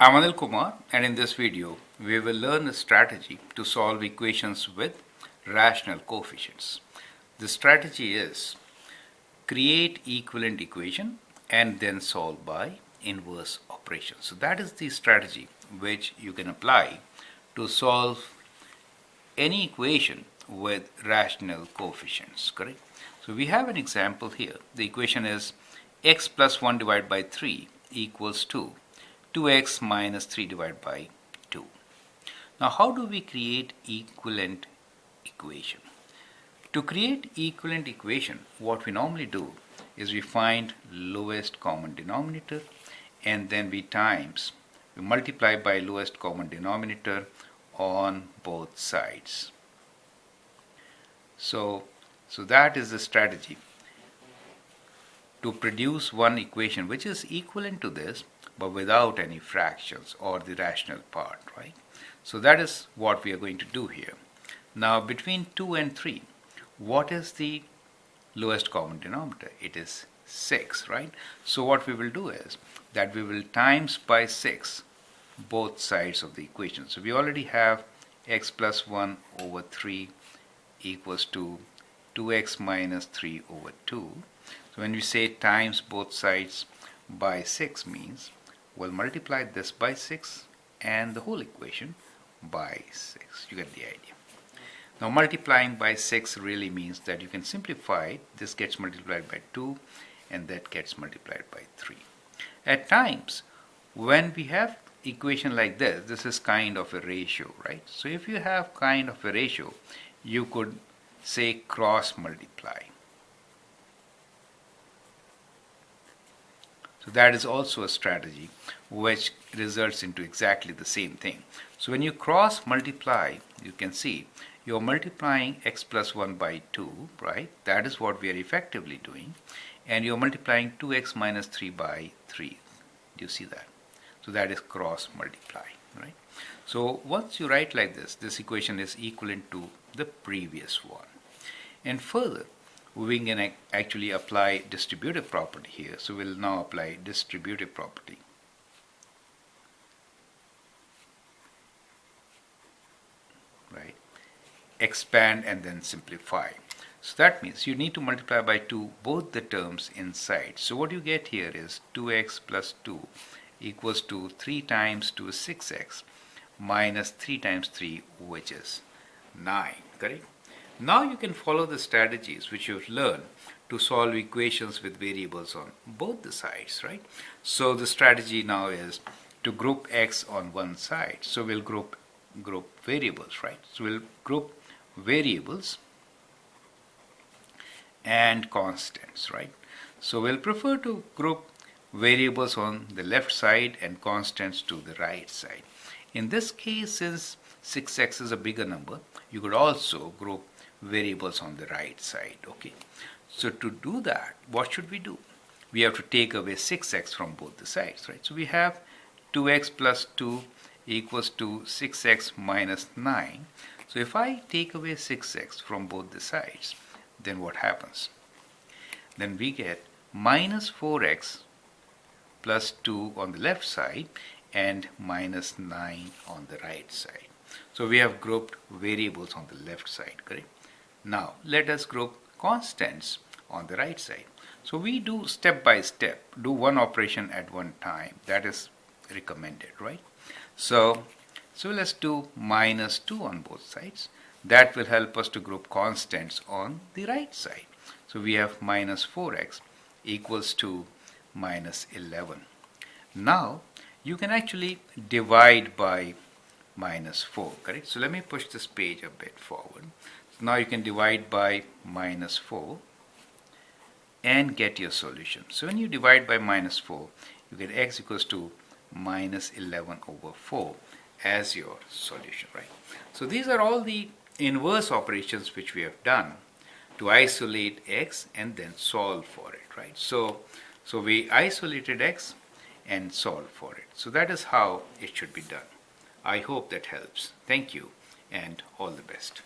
I'm Anil Kumar, and in this video we will learn a strategy to solve equations with rational coefficients. The strategy is create equivalent equation and then solve by inverse operation. So that is the strategy which you can apply to solve any equation with rational coefficients, correct? So we have an example here. The equation is x plus 1 divided by 3 equals to 2x minus 3 divided by 2. Now how do we create equivalent equation? To create equivalent equation, what we normally do is we find lowest common denominator and then we multiply by lowest common denominator on both sides. So that is the strategy to produce one equation which is equivalent to this but without any fractions or the rational part, right? So that is what we are going to do here. Now between 2 and 3, what is the lowest common denominator? It is 6, right? So what we will do is that we will times by 6 both sides of the equation. So we already have x plus 1 over 3 equals to 2x minus 3 over 2. So when we say times both sides by 6 means we'll multiply this by 6 and the whole equation by 6. You get the idea. Now multiplying by 6 really means that you can simplify. This gets multiplied by 2 and that gets multiplied by 3. At times when we have equation like this is kind of a ratio, right? So if you have kind of a ratio, you could say cross multiply. So that is also a strategy which results into exactly the same thing. So when you cross multiply, you can see you're multiplying x plus 1 by 2, right? That is what we are effectively doing. And you're multiplying 2x minus 3 by 3. Do you see that? So that is cross multiply, right? So once you write like this equation is equivalent to the previous one. And further, we can actually apply distributive property here. So we'll now apply distributive property. Right? Expand and then simplify. So that means you need to multiply by 2 both the terms inside. So what you get here is 2x plus 2 equals to 3 times 2 is 6x minus 3 times 3, which is 9, correct? Now you can follow the strategies which you've learned to solve equations with variables on both the sides, right? So the strategy now is to group x on one side. So we'll group variables, right? So we'll group variables and constants, right? So we'll prefer to group variables on the left side and constants to the right side. In this case, since 6x is a bigger number, you could also group variables on the right side, okay? So to do that, what should we do? We have to take away 6x from both the sides, right? So we have 2x plus 2 equals to 6x minus 9. So if I take away 6x from both the sides, then what happens? Then we get minus 4x plus 2 on the left side and minus 9 on the right side. So we have grouped variables on the left side, correct? Now let us group constants on the right side. So we do step by step, do one operation at one time. That is recommended, right? So let's do minus 2 on both sides. That will help us to group constants on the right side. So we have minus 4x equals to minus 11. Now you can actually divide by minus 4, correct? So let me push this page a bit forward. So now you can divide by minus 4 and get your solution. So when you divide by minus 4, you get x equals to minus 11 over 4 as your solution, right? So these are all the inverse operations which we have done to isolate x and then solve for it, right? So we isolated x and solve for it. So that is how it should be done. I hope that helps. Thank you and all the best.